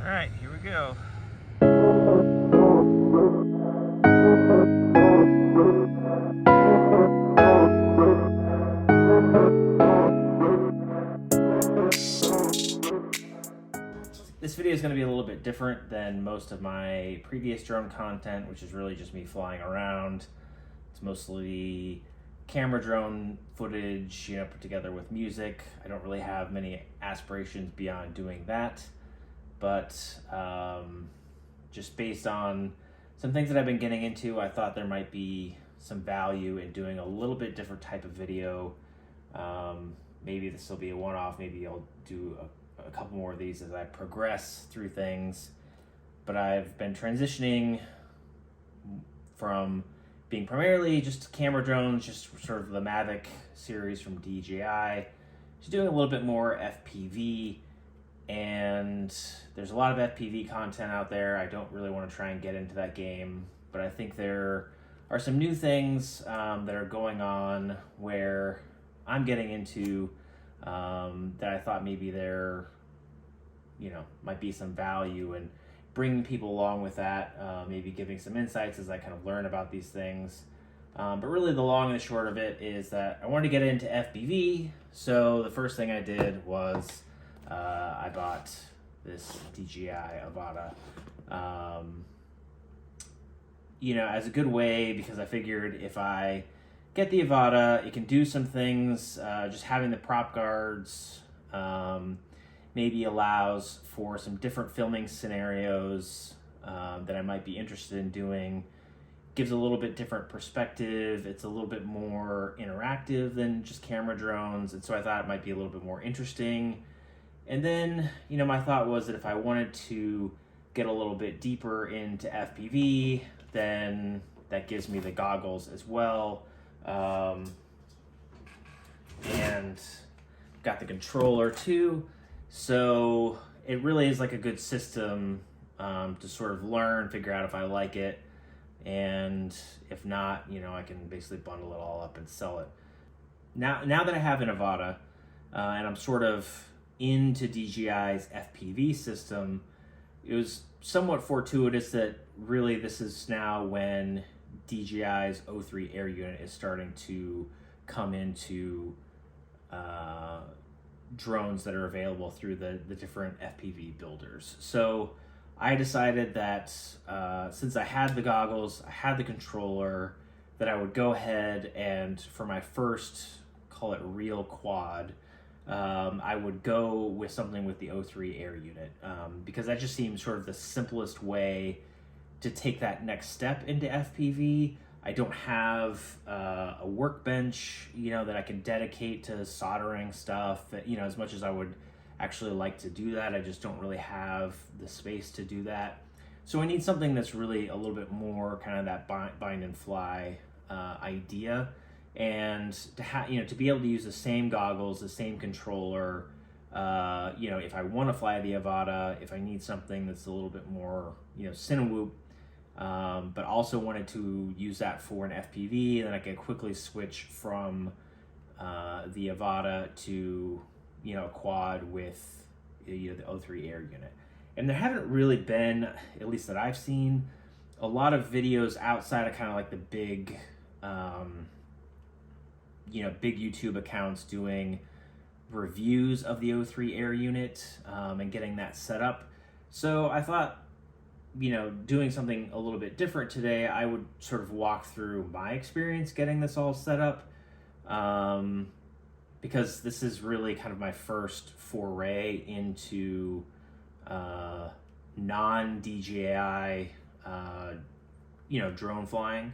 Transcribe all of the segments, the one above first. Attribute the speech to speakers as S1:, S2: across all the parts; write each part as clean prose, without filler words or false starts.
S1: Alright, here we go. This video is going to be a little bit different than most of my previous drone content, which is really just me flying around. It's mostly camera drone footage, put together with music. I don't really have many aspirations beyond doing that, but just based on some things that I've been getting into, I thought there might be some value in doing a little bit different type of video. Maybe this will be a one-off, maybe I'll do a couple more of these as I progress through things, but I've been transitioning from being primarily just camera drones, just sort of the Mavic series from DJI, to doing a little bit more FPV, and there's a lot of FPV content out there. I don't really want to try and get into that game, but I think there are some new things that are going on where I'm getting into that I thought maybe there might be some value in bringing people along with that, maybe giving some insights as I kind of learn about these things. But really the long and the short of it is that I wanted to get into FPV, so the first thing I did was I bought this DJI Avata, as a good way, because I figured if I get the Avata, it can do some things. Just having the prop guards maybe allows for some different filming scenarios that I might be interested in doing. Gives a little bit different perspective. It's a little bit more interactive than just camera drones, and so I thought it might be a little bit more interesting. And then, my thought was that if I wanted to get a little bit deeper into FPV, then that gives me the goggles as well. And got the controller too, so it really is like a good system to sort of learn, figure out if I like it, and if not, I can basically bundle it all up and sell it. Now that I have an Avata and I'm sort of into DJI's FPV system, it was somewhat fortuitous that really this is now when DJI's O3 air unit is starting to come into drones that are available through the different FPV builders. So I decided that since I had the goggles, I had the controller, that I would go ahead and for my first, call it real quad, I would go with something with the O3 air unit, because that just seems sort of the simplest way to take that next step into FPV. I don't have a workbench, that I can dedicate to soldering stuff. As much as I would actually like to do that, I just don't really have the space to do that. So I need something that's really a little bit more kind of that bind and fly idea, and to be able to use the same goggles, the same controller. If I want to fly the Avata, if I need something that's a little bit more, cinewhoop, but also wanted to use that for an FPV, then I could quickly switch from the Avata to a quad with the O3 air unit. And there haven't really been, at least that I've seen, a lot of videos outside of kind of like the big big YouTube accounts doing reviews of the O3 air unit and getting that set up. So I thought, doing something a little bit different today, I would sort of walk through my experience getting this all set up, because this is really kind of my first foray into non-DJI, drone flying.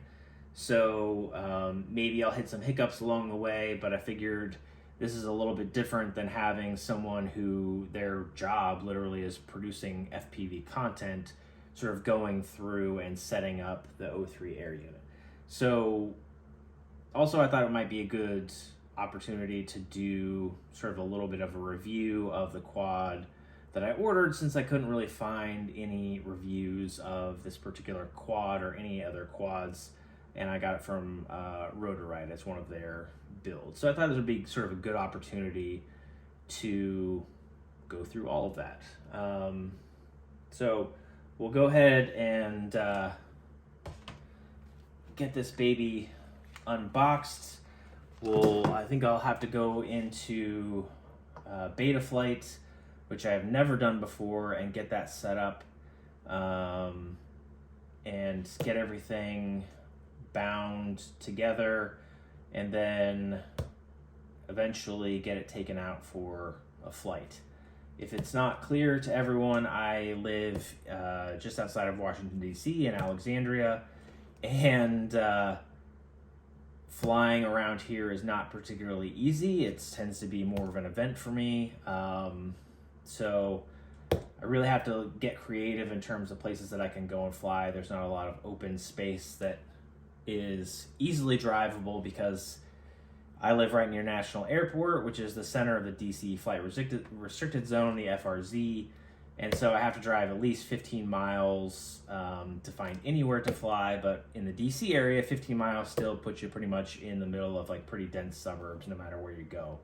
S1: So maybe I'll hit some hiccups along the way, but I figured this is a little bit different than having someone who their job literally is producing FPV content, sort of going through and setting up the O3 air unit. So also I thought it might be a good opportunity to do sort of a little bit of a review of the quad that I ordered, since I couldn't really find any reviews of this particular quad or any other quads, and I got it from Rotor Riot as one of their builds. So I thought this would be sort of a good opportunity to go through all of that. So we'll go ahead and get this baby unboxed. I think I'll have to go into beta flight, which I have never done before, and get that set up and get everything bound together, and then eventually get it taken out for a flight. If it's not clear to everyone, I live just outside of Washington, D.C. in Alexandria, and flying around here is not particularly easy. It tends to be more of an event for me. So I really have to get creative in terms of places that I can go and fly. There's not a lot of open space that is easily drivable because I live right near National Airport, which is the center of the DC flight restricted zone, the FRZ. And so I have to drive at least 15 miles to find anywhere to fly. But in the DC area, 15 miles still puts you pretty much in the middle of like pretty dense suburbs, no matter where you go.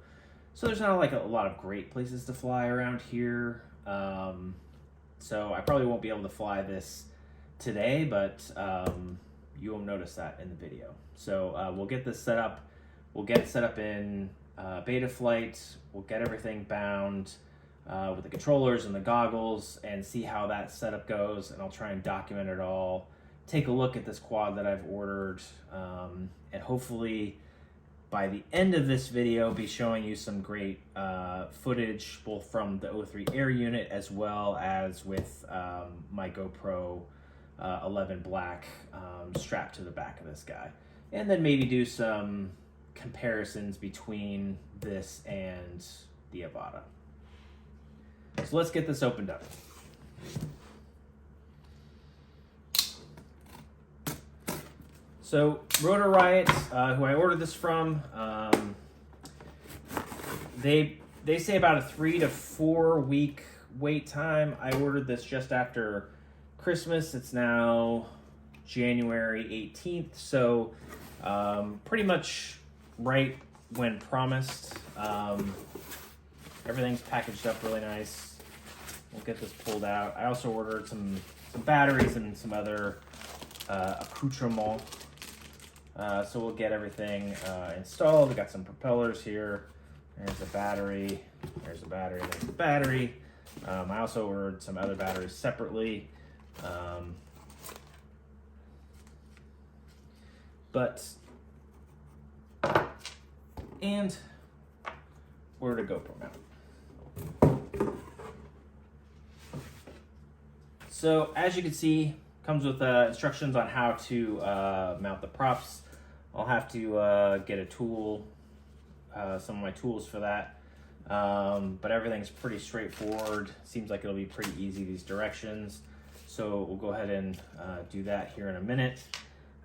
S1: So there's not like a lot of great places to fly around here. So I probably won't be able to fly this today, but you won't notice that in the video. So we'll get this set up. We'll get it set up in beta flight. We'll get everything bound with the controllers and the goggles and see how that setup goes. And I'll try and document it all. Take a look at this quad that I've ordered. And hopefully by the end of this video, be showing you some great footage, both from the O3 Air unit as well as with my GoPro 11 Black strapped to the back of this guy. And then maybe do some comparisons between this and the Avata. So let's get this opened up. So Rotor Riot, who I ordered this from, they say about a 3 to 4 week wait time. I ordered this just after Christmas. It's now January 18th, so pretty much right when promised. Everything's packaged up really nice. We'll get this pulled out. I also ordered some batteries and some other accoutrements. So we'll get everything installed. We got some propellers here. There's a battery. There's a battery. There's a battery. I also ordered some other batteries separately. And ordered a GoPro mount. So as you can see, comes with instructions on how to mount the props. I'll have to get a tool, some of my tools for that. But everything's pretty straightforward. Seems like it'll be pretty easy, these directions. So we'll go ahead and do that here in a minute.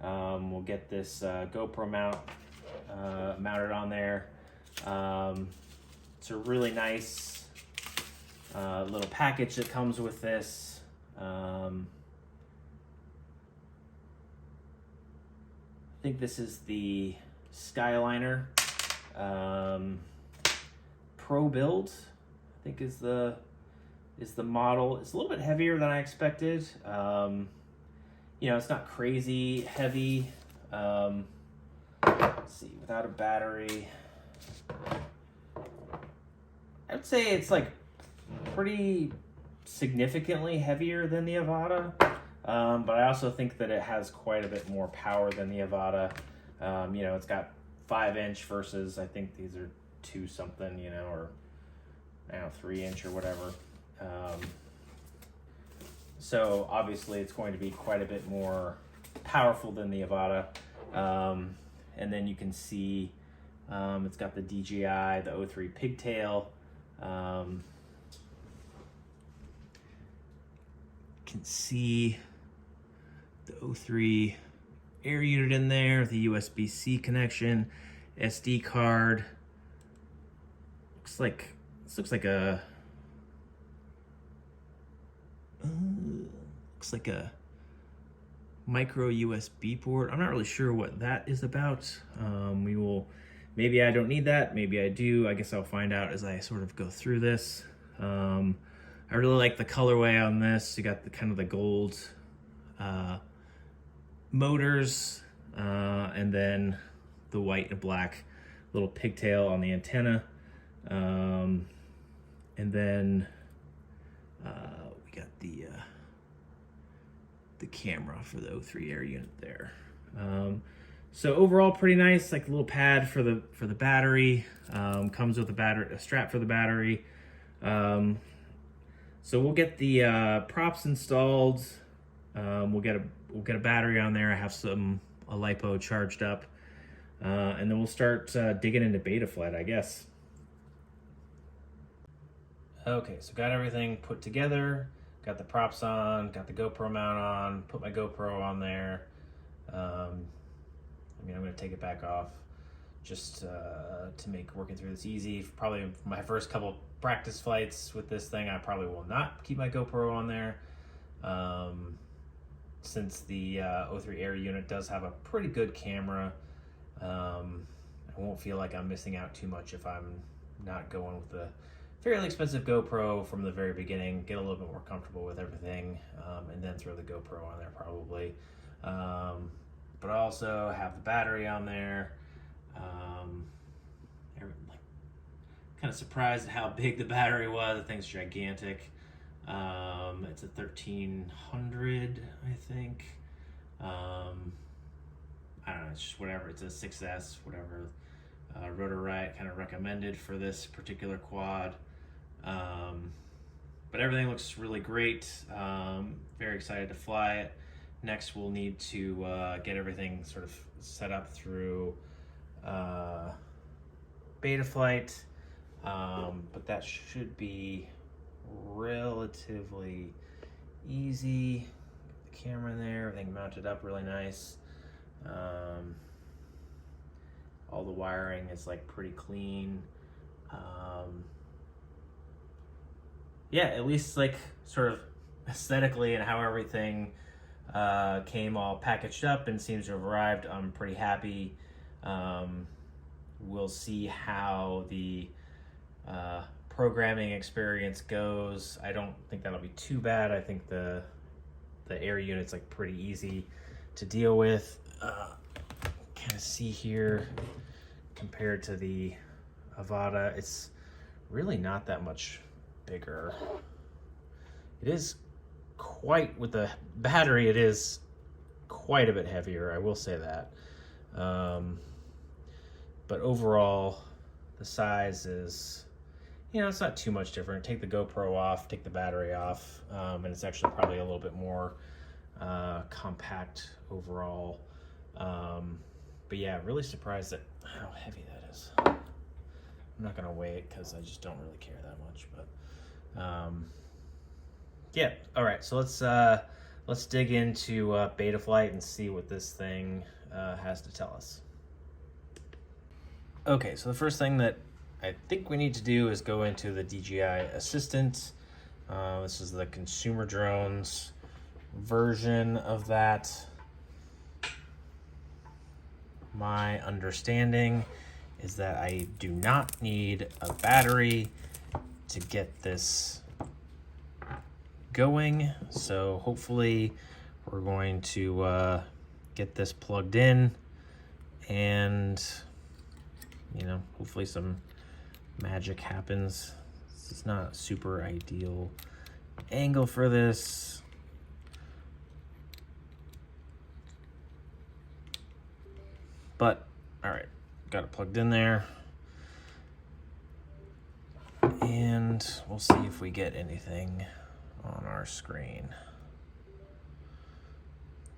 S1: We'll get this GoPro mount mounted on there. It's a really nice little package that comes with this. I think this is the Skyliner Pro build, I think is the model. It's a little bit heavier than I expected. You know, it's not crazy heavy. Let's see, without a battery, I would say it's like pretty significantly heavier than the Avata. But I also think that it has quite a bit more power than the Avata. You know, it's got 5-inch versus I think these are 2 something, you know, or I don't know, 3-inch or whatever. So obviously it's going to be quite a bit more powerful than the Avata. And then you can see it's got the DJI, the O3 pigtail. Can see the O3 Air unit in there, the USB-C connection, SD card. This looks like a micro USB port. I'm not really sure what that is about. Maybe I don't need that, maybe I do. I guess I'll find out as I sort of go through this. I really like the colorway on this. You got the kind of the gold motors, and then the white and black little pigtail on the antenna. And then we got the camera for the O3 air unit there. So overall, pretty nice. Like a little pad for the battery. Comes with a strap for the battery. So we'll get the props installed. We'll get a battery on there. I have a LiPo charged up, and then we'll start digging into beta flight, I guess. Okay, so got everything put together. Got the props on. Got the GoPro mount on. Put my GoPro on there. I'm going to take it back off just to make working through this easy. Probably my first couple practice flights with this thing, I probably will not keep my GoPro on there. Since the O3 Air unit does have a pretty good camera, I won't feel like I'm missing out too much if I'm not going with the fairly expensive GoPro from the very beginning. Get a little bit more comfortable with everything, and then throw the GoPro on there probably. But I also have the battery on there. Kind of surprised at how big the battery was. The thing's gigantic. It's a 1300, I think. I don't know, it's just whatever. It's a 6S, whatever. Rotor Riot kind of recommended for this particular quad. But everything looks really great. Very excited to fly it. Next, we'll need to get everything sort of set up through beta flight. But that should be relatively easy. The camera in there, everything mounted up really nice. All the wiring is like pretty clean. Yeah, at least like sort of aesthetically and how everything came all packaged up and seems to have arrived, I'm pretty happy. We'll see how the programming experience goes. I don't think that'll be too bad. I think the air unit's like pretty easy to deal with. Kind of see here compared to the Avata, it's really not that much bigger. It is quite, with the battery, it is quite a bit heavier, I will say that. But overall, the size is, it's not too much different. Take the GoPro off, take the battery off, and it's actually probably a little bit more compact overall. But yeah, really surprised at how heavy that is. I'm not gonna weigh it because I just don't really care that much, but yeah. All right, so let's dig into beta flight and see what this thing has to tell us. Okay, so the first thing that I think we need to do is go into the DJI Assistant. This is the consumer drones version of that. My understanding is that I do not need a battery to get this going, so hopefully we're going to get this plugged in and hopefully some magic happens. This is not a super ideal angle for this. But, all right, got it plugged in there. And we'll see if we get anything on our screen.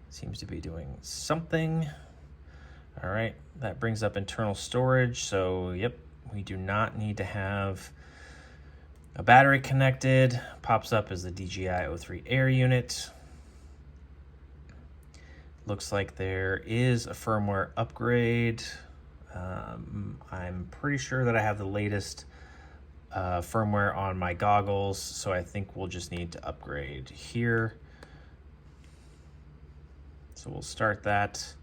S1: Seems to be doing something. All right, that brings up internal storage. So, yep, we do not need to have a battery connected. Pops up as the DJI O3 Air unit. Looks like there is a firmware upgrade. I'm pretty sure that I have the latest firmware on my goggles, so I think we'll just need to upgrade here. So we'll start that,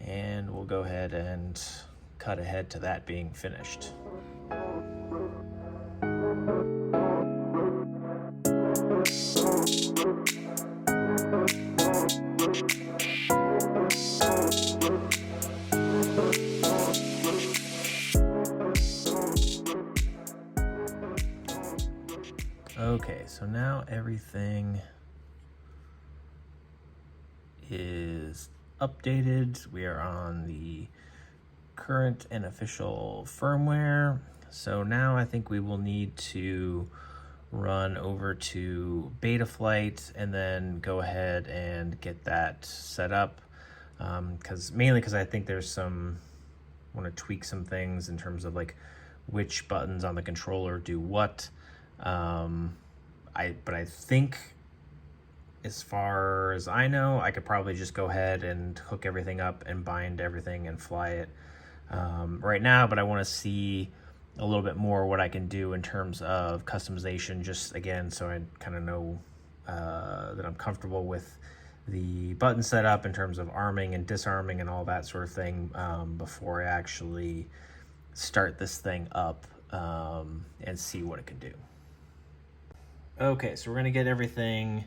S1: and we'll go ahead and cut ahead to that being finished. Okay, so now everything is updated. We are on the current and official firmware. So now I think we will need to run over to Betaflight and then go ahead and get that set up. Mainly because I think there's want to tweak some things in terms of like which buttons on the controller do what. But I think, as far as I know, I could probably just go ahead and hook everything up and bind everything and fly it right now. But I want to see a little bit more what I can do in terms of customization, just again, so I kind of know that I'm comfortable with the button setup in terms of arming and disarming and all that sort of thing before I actually start this thing up and see what it can do. Okay, so we're gonna get everything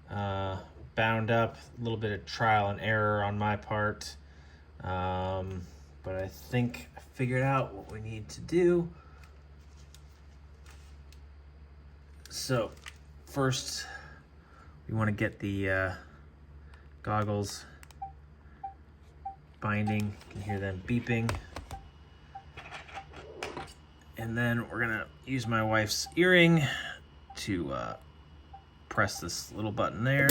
S1: bound up. A little bit of trial and error on my part, but I think I figured out what we need to do. So first we want to get the goggles binding. You can hear them beeping. And then we're gonna use my wife's earring to press this little button there,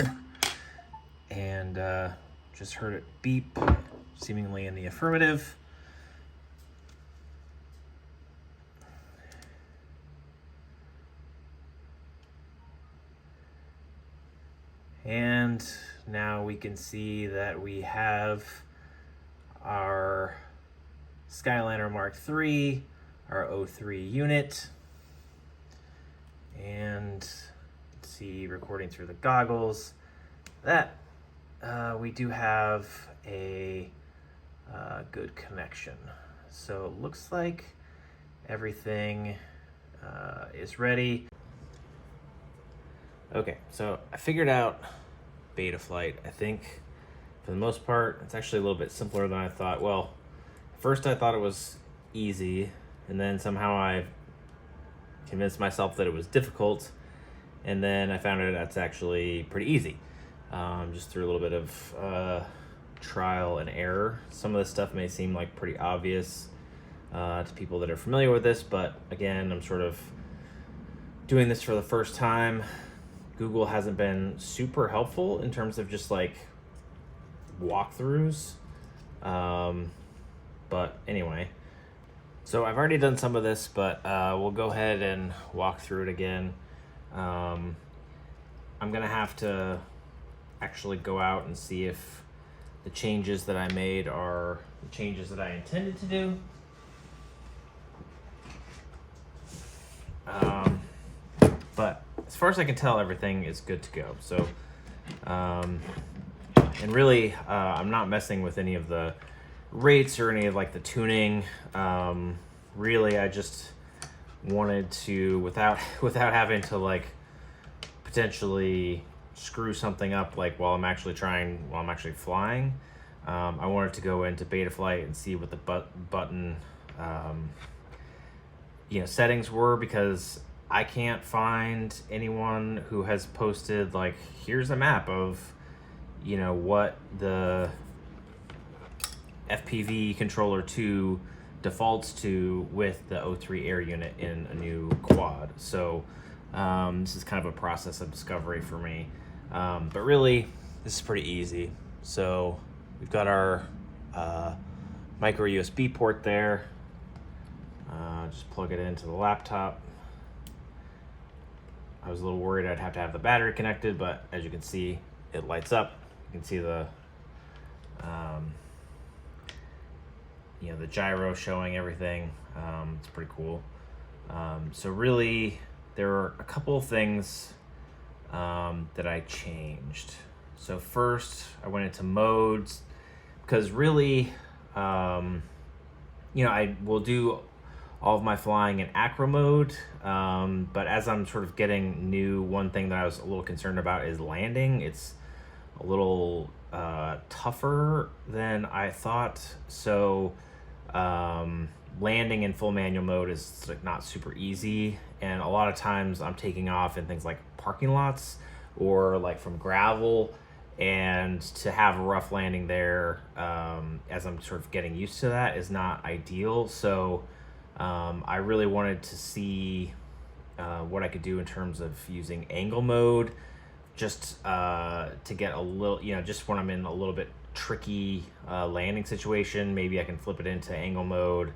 S1: and just heard it beep, seemingly in the affirmative. And now we can see that we have our Skyliner Mark III, our O3 unit, and let's see, recording through the goggles, that we do have a good connection. So it looks like everything is ready. Okay, so I figured out Betaflight. I think for the most part, it's actually a little bit simpler than I thought. Well, first I thought it was easy, and then somehow I convinced myself that it was difficult, and then I found out that's actually pretty easy. Just through a little bit of trial and error. Some of this stuff may seem like pretty obvious to people that are familiar with this, but again, I'm sort of doing this for the first time. Google hasn't been super helpful in terms of just like walkthroughs. But anyway, so I've already done some of this, but we'll go ahead and walk through it again. I'm gonna have to actually go out and see if the changes that I made are the changes that I intended to do. But as far as I can tell, everything is good to go. So, and really, I'm not messing with any of the rates or any of like the tuning. Really, I just wanted to, without having to like potentially screw something up like while I'm actually flying. I wanted to go into Betaflight and see what the button settings were, because I can't find anyone who has posted like, here's a map of what the FPV controller 2 defaults to with the O3 air unit in a new quad. So this is kind of a process of discovery for me, but really this is pretty easy. So we've got our micro USB port there. Just plug it into the laptop. I was a little worried I'd have to have the battery connected, but as you can see, it lights up. You can see the the gyro showing everything. It's pretty cool. So really, there are a couple of things that I changed. So first, I went into modes, because really, I will do all of my flying in acro mode, but as I'm sort of getting new, one thing that I was a little concerned about is landing. It's a little tougher than I thought. So landing in full manual mode is like not super easy, and a lot of times I'm taking off in things like parking lots or like from gravel, and to have a rough landing there, as I'm sort of getting used to that, is not ideal. So I really wanted to see what I could do in terms of using angle mode, just to get a little, just when I'm in a little bit tricky landing situation, maybe I can flip it into angle mode,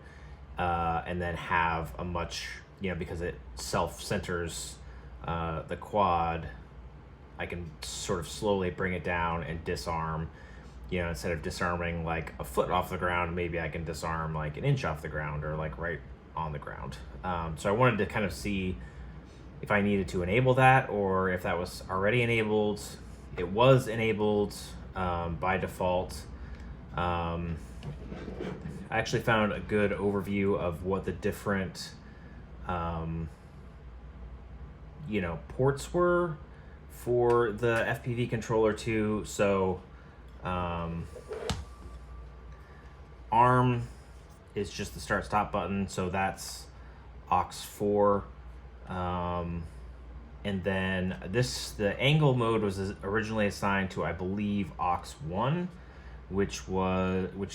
S1: and then have a much, because it self-centers the quad, I can sort of slowly bring it down and disarm. Instead of disarming like a foot off the ground, maybe I can disarm like an inch off the ground or like right on the ground. So I wanted to kind of see if I needed to enable that or if that was already enabled. It was enabled by default. I actually found a good overview of what the different ports were for the FPV controller too. So ARM is just the start stop button, so that's aux 4. And then the angle mode was originally assigned to, I believe, aux 1, which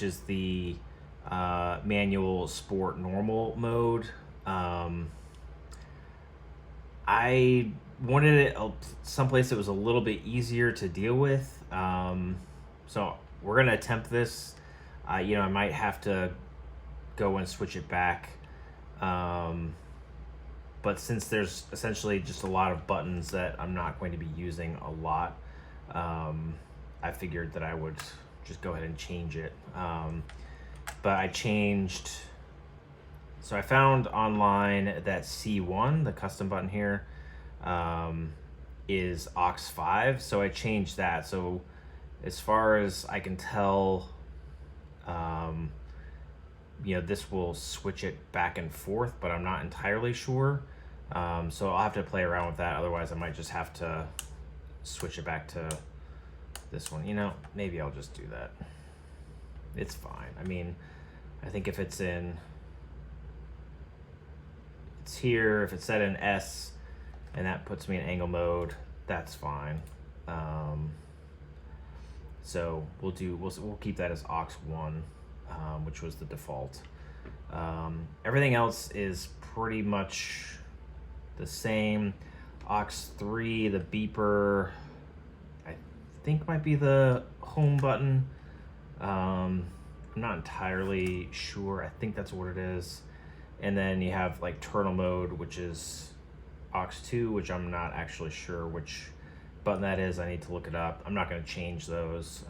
S1: is the manual sport normal mode. I wanted it someplace that was a little bit easier to deal with. So we're gonna attempt this. I might have to go and switch it back. But since there's essentially just a lot of buttons that I'm not going to be using a lot, I figured that I would just go ahead and change it. But I changed, so I found online that C1, the custom button here, is aux 5. So I changed that. So as far as I can tell, this will switch it back and forth, but I'm not entirely sure. So I'll have to play around with that. Otherwise I might just have to switch it back to this one. Maybe I'll just do that. It's fine. I mean, I think if it's here, if it's set in S and that puts me in angle mode, that's fine. So we'll keep that as aux 1, which was the default. Everything else is pretty much the same. Aux 3, the beeper, I think might be the home button. I'm not entirely sure. I think that's what it is. And then you have like turtle mode, which is aux 2, which I'm not actually sure which button that is. I need to look it up. I'm not going to change those,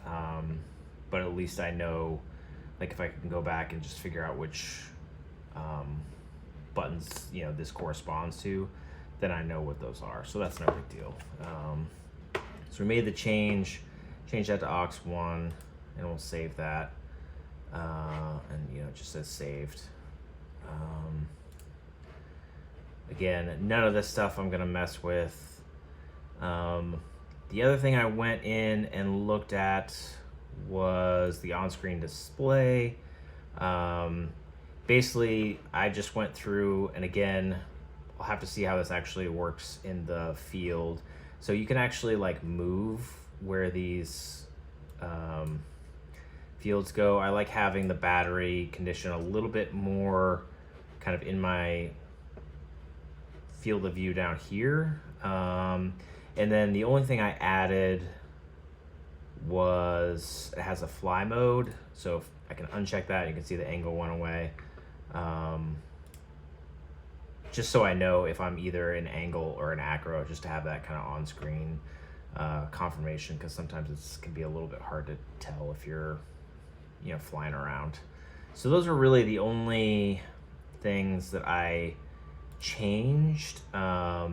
S1: but at least I know, like, if I can go back and just figure out which buttons this corresponds to, then I know what those are. So that's no big deal. So we made the change that to aux 1, and we'll save that. And it just says saved. Again, none of this stuff I'm gonna mess with. The other thing I went in and looked at was the on-screen display. Basically, I just went through, and again, I'll have to see how this actually works in the field. So you can actually like move where these fields go. I like having the battery condition a little bit more kind of in my field of view down here. And then the only thing I added was it has a fly mode. So if I can uncheck that, you can see the angle went away. Just so I know if I'm either in angle or in acro, just to have that kind of on-screen confirmation, because sometimes it can be a little bit hard to tell if you're flying around. So those are really the only things that I changed. I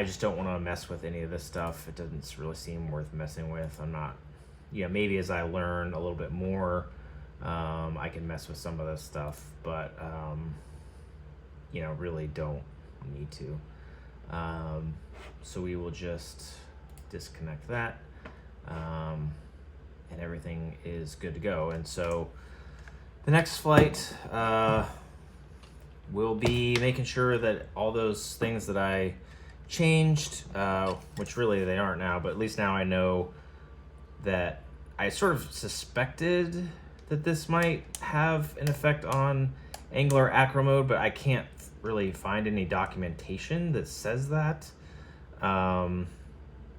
S1: just don't want to mess with any of this stuff. It doesn't really seem worth messing with. I'm not, maybe as I learn a little bit more, I can mess with some of this stuff, but really don't need to. So we will just disconnect that, and everything is good to go. And so the next flight, we'll be making sure that all those things that I changed, which really they aren't now, but at least now I know that I sort of suspected that this might have an effect on angular acro mode, but I can't really find any documentation that says that.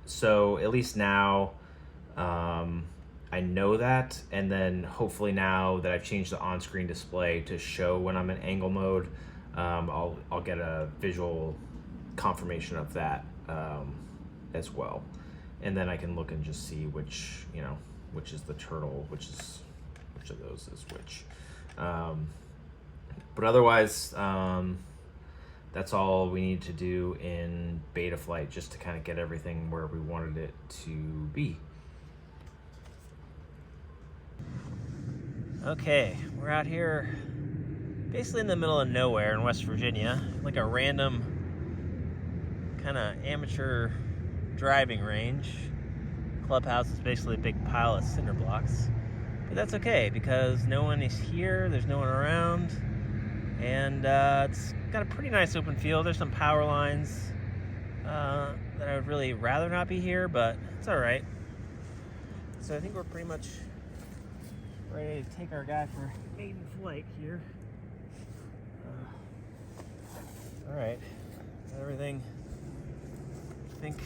S1: So at least now I know that, and then hopefully now that I've changed the on-screen display to show when I'm in angle mode, I'll get a visual confirmation of that as well, and then I can look and just see which is the turtle, which of those is which. But otherwise, that's all we need to do in beta flight, just to kind of get everything where we wanted it to be. Okay, we're out here basically in the middle of nowhere in West Virginia, like a random kind of amateur driving range. Clubhouse is basically a big pile of cinder blocks, but that's okay because no one is here, there's no one around, and it's got a pretty nice open field. There's some power lines that I would really rather not be here, but it's all right. So I think we're pretty much ready to take our guy for maiden flight here. All right, everything I think